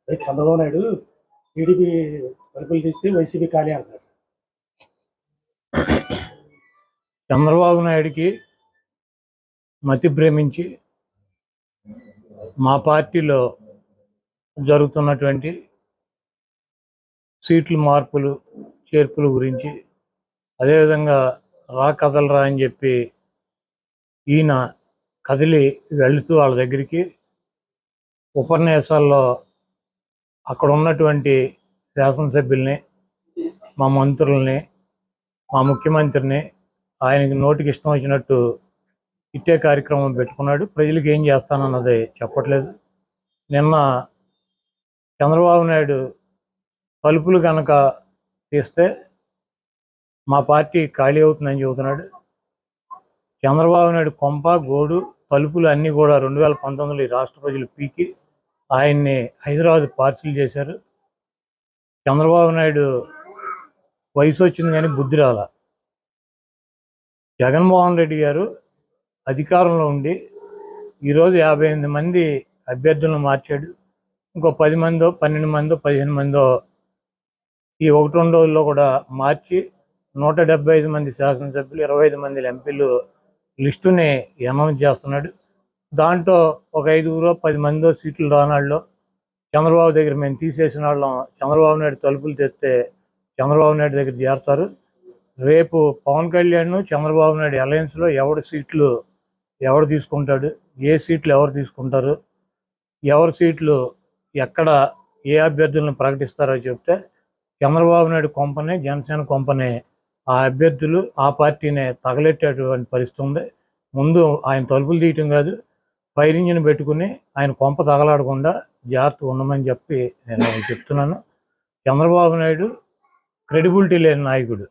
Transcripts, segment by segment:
Chandrababu Naidu TDP తలుపులు తీస్తే YCP ఖాళీ అంటారు. చంద్రబాబు నాయుడికి మతి భ్రమించి మా పార్టీలో జరుగుతున్నటువంటి సీట్ల మార్పులు చేర్పుల గురించి, అదేవిధంగా కదలరా అని చెప్పి ఈయన కదిలి వెళుతూ వాళ్ళ దగ్గరికి ఉపన్యాసాల్లో అక్కడ ఉన్నటువంటి శాసనసభ్యుల్ని, మా మంత్రుల్ని, మా ముఖ్యమంత్రిని ఆయనకి నోటికి ఇష్టం వచ్చినట్టు ఇట్టే కార్యక్రమం పెట్టుకున్నాడు. ప్రజలకు ఏం చేస్తానన్నది చెప్పట్లేదు. నిన్న చంద్రబాబు నాయుడు తలుపులు కనుక తీస్తే మా పార్టీ ఖాళీ అవుతుందని చెబుతున్నాడు. చంద్రబాబు నాయుడు కొంప గోడు తలుపులు అన్నీ కూడా 2019 రాష్ట్ర ప్రజలు పీకి ఆయన్ని హైదరాబాద్ పార్సిల్ చేశారు. చంద్రబాబు నాయుడు వయసు వచ్చింది కానీ బుద్ధి రాల. జగన్మోహన్ రెడ్డి గారు అధికారంలో ఉండి ఈరోజు 58 మంది అభ్యర్థులను మార్చాడు. ఇంకో 10 మందో 12 మందో 15 మందో ఈ 1-2 రోజుల్లో కూడా మార్చి 175 మంది శాసనసభ్యులు, 25 మంది ఎంపీలు లిస్టుని అనౌన్స్ చేస్తున్నాడు. దాంట్లో ఒక 5-10 మందో సీట్లు రానాళ్ళు చంద్రబాబు దగ్గర మేము తీసేసిన వాళ్ళం చంద్రబాబు నాయుడు తలుపులు తెస్తే చంద్రబాబు నాయుడు దగ్గర చేరుతారు. రేపు పవన్ కళ్యాణ్ చంద్రబాబు నాయుడు అలయన్స్లో ఎవడు తీసుకుంటాడు, ఏ సీట్లు ఎవరు తీసుకుంటారు, ఎవరి సీట్లు ఎక్కడ ఏ అభ్యర్థులను ప్రకటిస్తారో చెప్తే చంద్రబాబు నాయుడు కొంపనే, జనసేన కొంపనే ఆ అభ్యర్థులు ఆ పార్టీనే తగలెట్టేటువంటి పరిస్థితి ఉంది. ముందు ఆయన తలుపులు తీయటం కాదు, ఫైర్ ఇంజిన్ పెట్టుకుని ఆయన కొంప తగలాడకుండా జాగ్రత్తగా ఉండమని చెప్పి నేను చెప్తున్నాను. చంద్రబాబు నాయుడు క్రెడిబిలిటీ లేని నాయకుడు.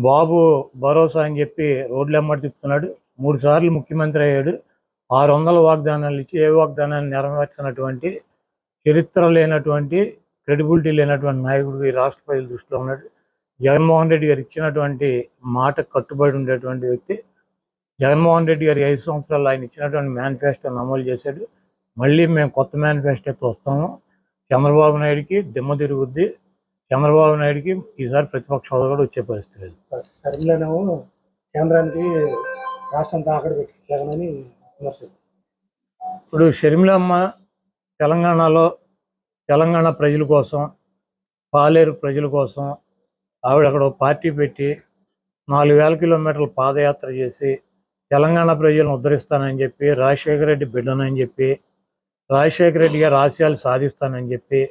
బాబు భరోసా అని చెప్పి రోడ్లు ఎమ్మడి తిప్పుతున్నాడు. 3 సార్లు ముఖ్యమంత్రి అయ్యాడు. 600 వాగ్దానాలు ఇచ్చి ఏ వాగ్దానాన్ని నెరవేర్చినటువంటి చరిత్ర లేనటువంటి, క్రెడిబిలిటీ లేనటువంటి నాయకుడు ఈ రాష్ట్ర ప్రజల దృష్టిలో ఉన్నాడు. జగన్మోహన్ రెడ్డి గారు ఇచ్చినటువంటి మాట కట్టుబడి ఉండేటువంటి వ్యక్తి. జగన్మోహన్ రెడ్డి గారు 5 సంవత్సరాలు ఆయన ఇచ్చినటువంటి మేనిఫెస్టోని అమలు చేశాడు. మళ్ళీ మేము కొత్త మేనిఫెస్టోతో వస్తాము. చంద్రబాబు నాయుడికి దిమ్మ తిరుగుద్ది. చంద్రబాబు నాయుడికి ఈసారి ప్రతిపక్ష హోదా కూడా వచ్చే పరిస్థితి లేదు. సరిగ్గానేమో కేంద్రానికి రాష్ట్రం తాకడ పెట్టారని విమర్శిస్తారు. ఇప్పుడు షర్మిలమ్మ తెలంగాణ ప్రజల కోసం, పాలేరు ప్రజల కోసం ఆవిడ అక్కడ పార్టీ పెట్టి 4000 కిలోమీటర్ల పాదయాత్ర చేసి తెలంగాణ ప్రజలను ఉద్ధరిస్తానని చెప్పి, రాజశేఖర రెడ్డి బిడ్డనని చెప్పి, రాజశేఖర రెడ్డి గారి ఆశయాలు సాధిస్తానని చెప్పి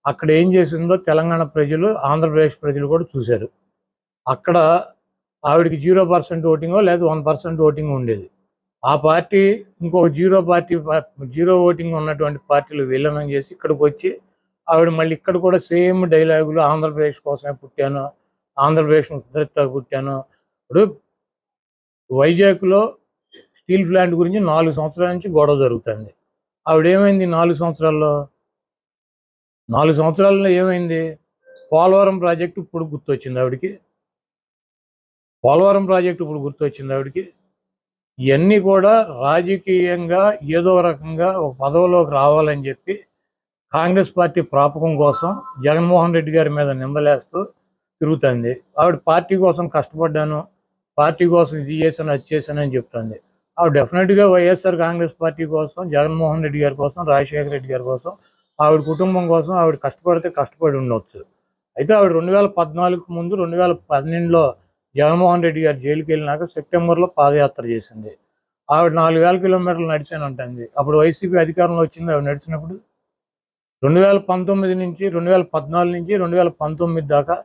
అక్కడ ఏం చేసిందో తెలంగాణ ప్రజలు, ఆంధ్రప్రదేశ్ ప్రజలు కూడా చూశారు. అక్కడ ఆవిడకి 0% ఓటింగో లేదా 1% ఓటింగ్ ఉండేది. ఆ పార్టీ ఇంకొక జీరో ఓటింగ్ ఉన్నటువంటి పార్టీలు విలీనం చేసి ఇక్కడికి వచ్చి ఆవిడ మళ్ళీ ఇక్కడ కూడా సేమ్ డైలాగులు, ఆంధ్రప్రదేశ్ కోసమే పుట్టాను, ఆంధ్రప్రదేశ్ను ఉద్ధరిస్తా పుట్టాను. ఇప్పుడు వైజాగ్లో స్టీల్ ప్లాంట్ గురించి 4 సంవత్సరాల నుంచి గొడవ జరుగుతుంది. ఆవిడేమైంది 4 సంవత్సరాల్లో? 4 సంవత్సరాల్లో ఏమైంది? పోలవరం ప్రాజెక్టు ఇప్పుడు గుర్తొచ్చింది ఆవిడకి. ఇవన్నీ కూడా రాజకీయంగా ఏదో రకంగా ఒక పదవిలోకి రావాలని చెప్పి కాంగ్రెస్ పార్టీ ప్రాపకం కోసం జగన్మోహన్ రెడ్డి గారి మీద నిందలేస్తూ తిరుగుతుంది. ఆవిడ పార్టీ కోసం కష్టపడ్డాను, పార్టీ కోసం ఇది చేశాను, అది చేశానని చెప్తుంది. ఆవిడ డెఫినెట్గా వైఎస్ఆర్ కాంగ్రెస్ పార్టీ కోసం, జగన్మోహన్ రెడ్డి గారి కోసం, రాజశేఖర రెడ్డి గారి కోసం, ఆవిడ కుటుంబం కోసం ఆవిడ కష్టపడి ఉండవచ్చు. అయితే ఆవిడ 2014 ముందు 2012లో జగన్మోహన్ రెడ్డి గారు జైలుకి వెళ్ళినాక సెప్టెంబర్లో పాదయాత్ర చేసింది. ఆవిడ 4000 కిలోమీటర్లు నడిచాను అంటుంది. అప్పుడు వైసీపీ అధికారంలో వచ్చింది. ఆవిడ నడిచినప్పుడు 2014 నుంచి 2019 దాకా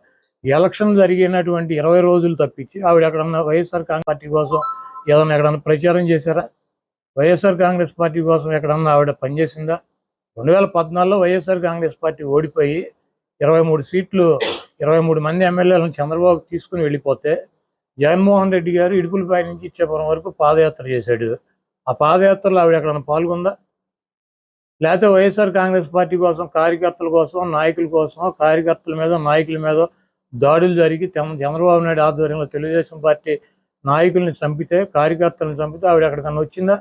ఎలక్షన్ జరిగినటువంటి 20 రోజులు తప్పించి ఆవిడ ఎక్కడన్నా వైఎస్ఆర్ కాంగ్రెస్ పార్టీ కోసం ఎక్కడన్నా ప్రచారం చేశారా? వైఎస్ఆర్ కాంగ్రెస్ పార్టీ కోసం ఎక్కడన్నా ఆవిడ పనిచేసిందా? 2014లో వైఎస్ఆర్ కాంగ్రెస్ పార్టీ ఓడిపోయి 23 మంది ఎమ్మెల్యేలను చంద్రబాబు తీసుకుని వెళ్ళిపోతే జగన్మోహన్ రెడ్డి గారు ఇడుపులపై నుంచి ఇచ్చేపురం వరకు పాదయాత్ర చేశాడు. ఆ పాదయాత్రలో ఆవిడ ఎక్కడన్నా పాల్గొందా? లేకపోతే వైఎస్ఆర్ కాంగ్రెస్ పార్టీ కోసం, కార్యకర్తల కోసం, నాయకుల కోసం, కార్యకర్తల మీద, నాయకుల మీద దాడులు జరిగి చంద్రబాబు నాయుడు ఆధ్వర్యంలో తెలుగుదేశం పార్టీ నాయకుల్ని చంపితే, కార్యకర్తలను చంపితే ఆవిడ ఎక్కడికన్నా వచ్చిందా?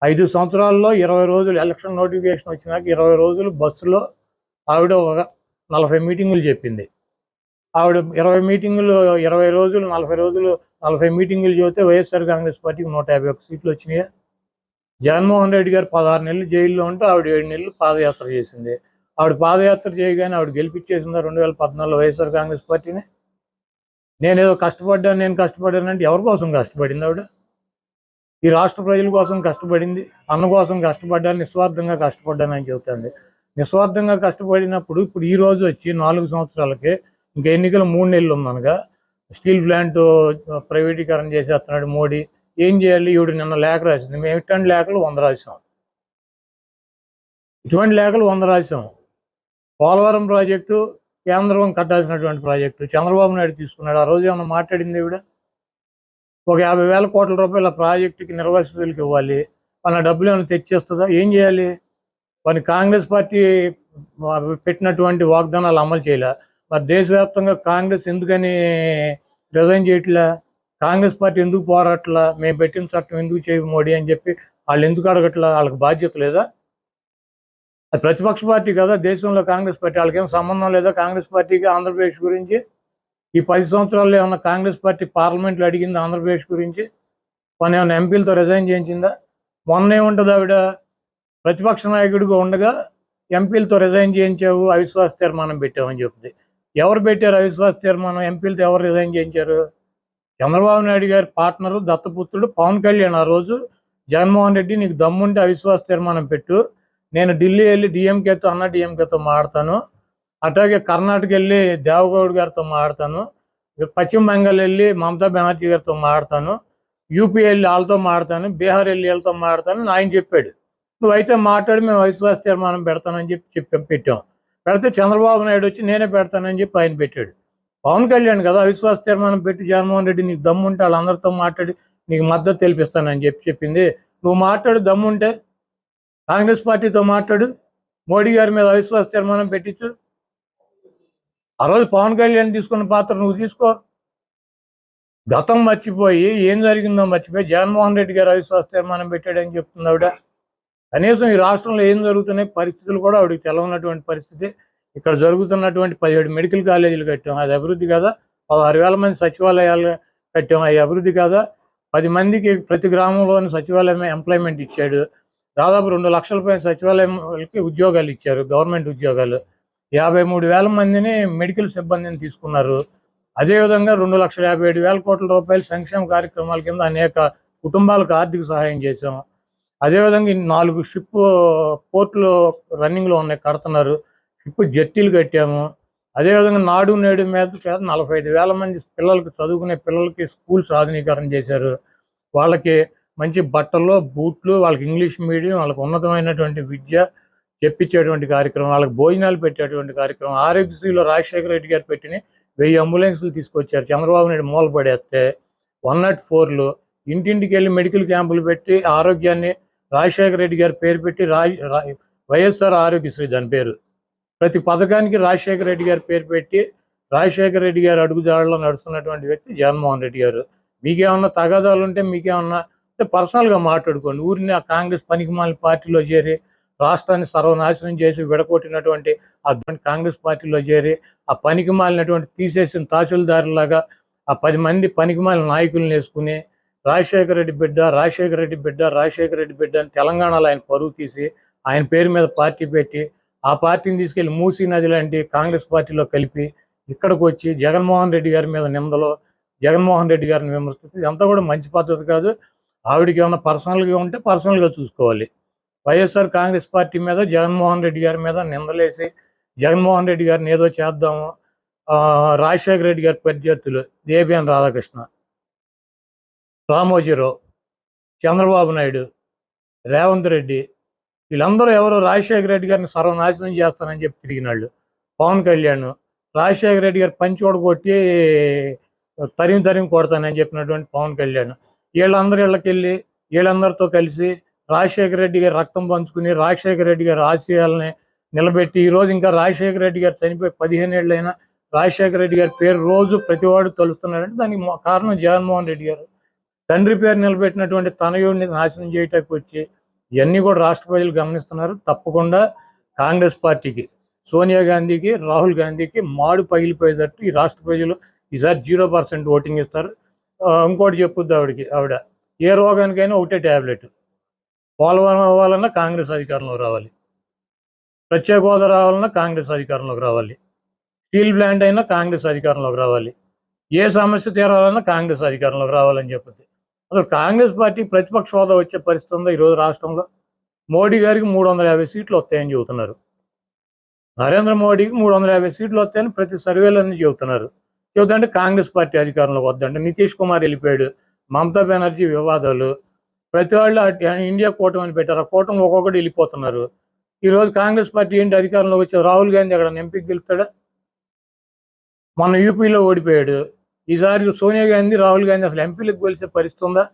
5 సంవత్సరాల్లో 20 రోజులు ఎలక్షన్ నోటిఫికేషన్ వచ్చినాక 20 రోజులు బస్సులో ఆవిడ ఒక 40 మీటింగులు చెప్పింది. ఆవిడ 20 మీటింగులు 20 రోజులు 40 రోజులు 40 మీటింగులు చెబితే వైఎస్ఆర్ కాంగ్రెస్ పార్టీకి 151 సీట్లు వచ్చినాయి. జగన్మోహన్ రెడ్డి గారు 16 నెలలు జైల్లో ఉంటే ఆవిడ 7 నెలలు పాదయాత్ర చేసింది. ఆవిడ పాదయాత్ర చేయగానే ఆవిడ గెలిపించేసిందా 2014లో వైఎస్ఆర్ కాంగ్రెస్ పార్టీని? నేను కష్టపడ్డానంటే ఎవరి కోసం కష్టపడింది ఆవిడ? ఈ రాష్ట్ర ప్రజల కోసం కష్టపడింది, అన్న కోసం కష్టపడ్డాను, నిస్వార్థంగా కష్టపడ్డానని చెబుతుంది. నిస్వార్థంగా కష్టపడినప్పుడు ఇప్పుడు ఈ రోజు వచ్చి 4 సంవత్సరాలకి ఇంకా ఎన్నికలు 3 నెలలు ఉందనగా స్టీల్ ప్లాంట్ ప్రైవేటీకరణ చేసేస్తున్నాడు మోడీ. ఏం చేయాలి? ఈవిడ నిన్న లేఖ రాసింది. మేము ఇట్లాంటి లేఖలు 100 రాసాం. ఇటువంటి లేఖలు 100 రాసాం. పోలవరం ప్రాజెక్టు కేంద్రం కట్టాల్సినటువంటి ప్రాజెక్టు చంద్రబాబు నాయుడు తీసుకున్నాడు. ఆ రోజు ఏమన్నా మాట్లాడింది ఈవిడ? ఒక 50,000 కోట్ల రూపాయల ప్రాజెక్టుకి నిర్వాసితులకు ఇవ్వాలి, మన డబ్బులు ఏమైనా తెచ్చేస్తుందా? ఏం చేయాలి? మరి కాంగ్రెస్ పార్టీ పెట్టినటువంటి వాగ్దానాలు అమలు చేయలే. మరి దేశవ్యాప్తంగా కాంగ్రెస్ ఎందుకని రిజైన్ చేయట్లా? కాంగ్రెస్ పార్టీ ఎందుకు పోరాట్లా? మేము పెట్టిన చట్టం ఎందుకు చేయవు మోడీ అని చెప్పి వాళ్ళు ఎందుకు అడగట్లా? వాళ్ళకి బాధ్యత లేదా? అది ప్రతిపక్ష పార్టీ కదా దేశంలో కాంగ్రెస్ పార్టీ. వాళ్ళకేం సంబంధం లేదా కాంగ్రెస్ పార్టీకి ఆంధ్రప్రదేశ్ గురించి? ఈ 10 సంవత్సరాల్లో ఏమన్నా కాంగ్రెస్ పార్టీ పార్లమెంట్లో అడిగింది ఆంధ్రప్రదేశ్ గురించి? మన ఏమైనా ఎంపీలతో రిజైన్ చేయించిందా? మొన్న ఏముంటుంది ఆవిడ ప్రతిపక్ష నాయకుడిగా ఉండగా ఎంపీలతో రిజైన్ చేయించావు, అవిశ్వాస తీర్మానం పెట్టామని చెప్తుంది. ఎవరు పెట్టారు అవిశ్వాస తీర్మానం? ఎంపీలతో ఎవరు రిజైన్ చేయించారు? చంద్రబాబు నాయుడు గారి పార్ట్నరు దత్తపుత్రుడు పవన్ కళ్యాణ్ ఆ రోజు జగన్మోహన్ రెడ్డి నీకు దమ్ముంటే అవిశ్వాస తీర్మానం పెట్టు, నేను ఢిల్లీ వెళ్ళి అన్నా డిఎంకేతో మాట్లాడతాను, అట్లాగే కర్ణాటక వెళ్ళి దేవగౌడ్ గారితో మాట్లాడతాను, పశ్చిమ బెంగాల్ వెళ్ళి మమతా బెనర్జీ గారితో మాట్లాడతాను, యూపీ వెళ్ళి వాళ్ళతో మాట్లాడతాను, బీహార్ వెళ్ళి వీళ్ళతో మాట్లాడతాను ఆయన చెప్పాడు. నువ్వైతే మాట్లాడి మేము అవిశ్వాస తీర్మానం పెడతానని పెట్టాం. పెడితే చంద్రబాబు నాయుడు వచ్చి నేనే పెడతానని చెప్పి ఆయన పెట్టాడు. పవన్ కళ్యాణ్ కదా అవిశ్వాస తీర్మానం పెట్టి జగన్మోహన్ రెడ్డి నీకు దమ్ముంటే వాళ్ళందరితో మాట్లాడి నీకు మద్దతు తెలిపిస్తానని చెప్పింది. నువ్వు మాట్లాడు, దమ్ముంటే కాంగ్రెస్ పార్టీతో మాట్లాడు, మోడీ గారి మీద అవిశ్వాస తీర్మానం పెట్టించు. ఆ రోజు పవన్ కళ్యాణ్ తీసుకున్న పాత్ర నువ్వు తీసుకో. గతం మర్చిపోయి ఏం జరిగిందో మర్చిపోయి జగన్మోహన్ రెడ్డి గారు అవిశ్వాస తీర్మానం పెట్టాడని చెప్తుంది ఆవిడ. కనీసం ఈ రాష్ట్రంలో ఏం జరుగుతున్నాయి పరిస్థితులు కూడా ఆవిడకి తెలవనటువంటి పరిస్థితి. ఇక్కడ జరుగుతున్నటువంటి 17 మెడికల్ కాలేజీలు కట్టాం, అది అభివృద్ధి కాదా? 16,000 మంది సచివాలయాలు కట్టాం, అది అభివృద్ధి కాదా? 10 మందికి ప్రతి గ్రామంలోని సచివాలయం ఎంప్లాయ్మెంట్ ఇచ్చాడు. దాదాపు 2 లక్షల పైన సచివాలయంకి ఉద్యోగాలు ఇచ్చారు, గవర్నమెంట్ ఉద్యోగాలు. 53,000 మందిని మెడికల్ సిబ్బందిని తీసుకున్నారు. అదేవిధంగా 2,57,000 కోట్ల రూపాయల సంక్షేమ కార్యక్రమాల కింద అనేక కుటుంబాలకు ఆర్థిక సహాయం చేశాం. అదేవిధంగా 4 షిప్ పోర్టులు రన్నింగ్లో ఉన్నాయి, కడుతున్నారు. షిప్ జట్టీలు కట్టాము. అదేవిధంగా నాడు నేడు మీద 45,000 మంది పిల్లలకి చదువుకునే పిల్లలకి స్కూల్స్ ఆధునీకరణ చేశారు. వాళ్ళకి మంచి బట్టలు, బూట్లు, వాళ్ళకి ఇంగ్లీష్ మీడియం, వాళ్ళకి ఉన్నతమైనటువంటి విద్య చెప్పించేటువంటి కార్యక్రమం, వాళ్ళకి భోజనాలు పెట్టేటువంటి కార్యక్రమం. ఆరోగ్యశ్రీలో రాజశేఖర రెడ్డి గారు పెట్టిన 1000 అంబులెన్సులు తీసుకొచ్చారు. చంద్రబాబు నాయుడు మూలపడేస్తే 104లు ఇంటింటికి వెళ్ళి మెడికల్ క్యాంపులు పెట్టి ఆరోగ్యాన్ని రాజశేఖర రెడ్డి గారి పేరు పెట్టి వైఎస్ఆర్ ఆరోగ్యశ్రీ దాని పేరు. ప్రతి పథకానికి రాజశేఖర రెడ్డి గారి పేరు పెట్టి రాజశేఖర రెడ్డి గారు అడుగుజాడలో నడుస్తున్నటువంటి వ్యక్తి జగన్మోహన్ రెడ్డి గారు. మీకేమన్నా తగాదాలు ఉంటే మీకేమన్నా పర్సనల్గా మాట్లాడుకోండి. ఊరిని ఆ కాంగ్రెస్ పనికిమాలిన పార్టీలో చేరి రాష్ట్రాన్ని సర్వనాశనం చేసి విడగొట్టినటువంటి ఆ కాంగ్రెస్ పార్టీలో చేరి ఆ పనికిమాలినటువంటి తీసేసిన తహసీల్దారులాగా ఆ 10 మంది పనికిమాలిన నాయకులను వేసుకుని రాజశేఖర రెడ్డి బిడ్డ అని తెలంగాణలో ఆయన పరువు తీసి ఆయన పేరు మీద పార్టీ పెట్టి ఆ పార్టీని తీసుకెళ్లి మూసీ నది లాంటి కాంగ్రెస్ పార్టీలో కలిపి ఇక్కడికి వచ్చి జగన్మోహన్ రెడ్డి గారి మీద నిందలో జగన్మోహన్ రెడ్డి గారిని విమర్శిస్తుంది. ఇదంతా కూడా మంచి పద్ధతి కాదు. ఆవిడకి ఏమైనా పర్సనల్గా ఉంటే పర్సనల్గా చూసుకోవాలి. వైఎస్ఆర్ కాంగ్రెస్ పార్టీ మీద జగన్మోహన్ రెడ్డి గారి మీద నిందలేసి జగన్మోహన్ రెడ్డి గారిని ఏదో చేద్దాము, రాజశేఖర రెడ్డి గారి ప్రత్యర్థులు దేబిఎన్ రాధాకృష్ణ, రామోజీరావు, చంద్రబాబు నాయుడు, రేవంత్ రెడ్డి, వీళ్ళందరూ ఎవరో రాజశేఖర రెడ్డి గారిని సర్వనాశనం చేస్తానని చెప్పి తిరిగినాళ్ళు. పవన్ కళ్యాణ్ రాజశేఖర రెడ్డి గారు పంచోడు కొట్టి తరిమి కొడతానని చెప్పినటువంటి పవన్ కళ్యాణ్ వీళ్ళందరూ ఇళ్ళకెళ్ళి వీళ్ళందరితో కలిసి రాజశేఖర రెడ్డి గారు రక్తం పంచుకుని రాజశేఖర రెడ్డి గారి ఆశయాలని నిలబెట్టి ఈరోజు ఇంకా రాజశేఖర రెడ్డి గారు చనిపోయి 15 ఏళ్ళైనా రాజశేఖర రెడ్డి గారి పేరు రోజు ప్రతివాడు తలుస్తున్నాడంటే దానికి కారణం జగన్మోహన్ రెడ్డి గారు. తండ్రి పేరు నిలబెట్టినటువంటి తనయుడిని నాశనం చేయటానికి వచ్చి ఇవన్నీ కూడా రాష్ట్ర ప్రజలు గమనిస్తున్నారు. తప్పకుండా కాంగ్రెస్ పార్టీకి, సోనియా గాంధీకి, రాహుల్ గాంధీకి మాడు పగిలిపోయేటట్టు ఈ రాష్ట్ర ప్రజలు ఈసారి 0% ఓటింగ్ ఇస్తారు. ఇంకోటి చెప్పుద్ది ఆవిడ ఏ రోగానికైనా ఒకటే ట్యాబ్లెట్, పోలవరం అవ్వాలన్నా కాంగ్రెస్ అధికారంలోకి రావాలి, ప్రత్యేక హోదా రావాలన్నా కాంగ్రెస్ అధికారంలోకి రావాలి, స్టీల్ ప్లాంట్ అయినా కాంగ్రెస్ అధికారంలోకి రావాలి, ఏ సమస్య తీరాలన్నా కాంగ్రెస్ అధికారంలోకి రావాలని చెప్పింది. అసలు కాంగ్రెస్ పార్టీ ప్రతిపక్ష హోదా వచ్చే పరిస్థితి ఉందో ఈరోజు రాష్ట్రంలో? మోడీ గారికి 350 సీట్లు వస్తాయని చెబుతున్నారు. నరేంద్ర మోడీకి 350 సీట్లు వస్తాయని ప్రతి సర్వేలన్నీ చెబుతున్నారు. చెబుతుంటే కాంగ్రెస్ పార్టీ అధికారంలోకి వద్దంటే నితీష్ కుమార్ వెళ్ళిపోయాడు, మమతా బెనర్జీ వివాదాలు, ప్రతి వాళ్ళు ఇండియా కూటమి పెట్టారు. ఆ కూటమి ఒక్కొక్కటి వెళ్ళిపోతున్నారు. ఈరోజు కాంగ్రెస్ పార్టీ ఏంటి అధికారంలోకి వచ్చారు? రాహుల్ గాంధీ అక్కడ ఎంపీకి గెలుస్తాడా? మొన్న యూపీలో ఓడిపోయాడు. ఈసారి సోనియా గాంధీ, రాహుల్ గాంధీ అసలు ఎంపీలకు గెలిచే పరిస్థితి ఉందా?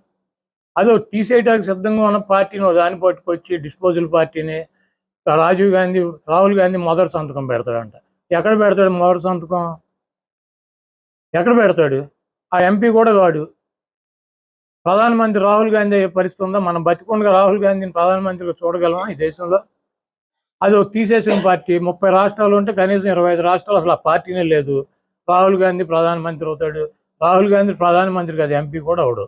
అదో తీసేయడానికి సిద్ధంగా ఉన్న పార్టీని దాన్ని పట్టుకొచ్చి డిస్పోజల్ పార్టీని రాహుల్ గాంధీ మొదటి సంతకం పెడతాడంట. ఎక్కడ పెడతాడు మొదటి సంతకం? ఎక్కడ పెడతాడు? ఆ ఎంపీ కూడా కాడు. ప్రధానమంత్రి రాహుల్ గాంధీ అయ్యే పరిస్థితి ఉందా? మనం బతికుండగా రాహుల్ గాంధీని ప్రధానమంత్రిగా చూడగలమా ఈ దేశంలో? అది తీసేసిన పార్టీ. 30 రాష్ట్రాలు ఉంటే కనీసం 25 రాష్ట్రాలు అసలు ఆ పార్టీనే లేదు. రాహుల్ గాంధీ ప్రధానమంత్రి అవుతాడు. రాహుల్ గాంధీ ప్రధానమంత్రి కాదు, ఎంపీ కూడా అవడు.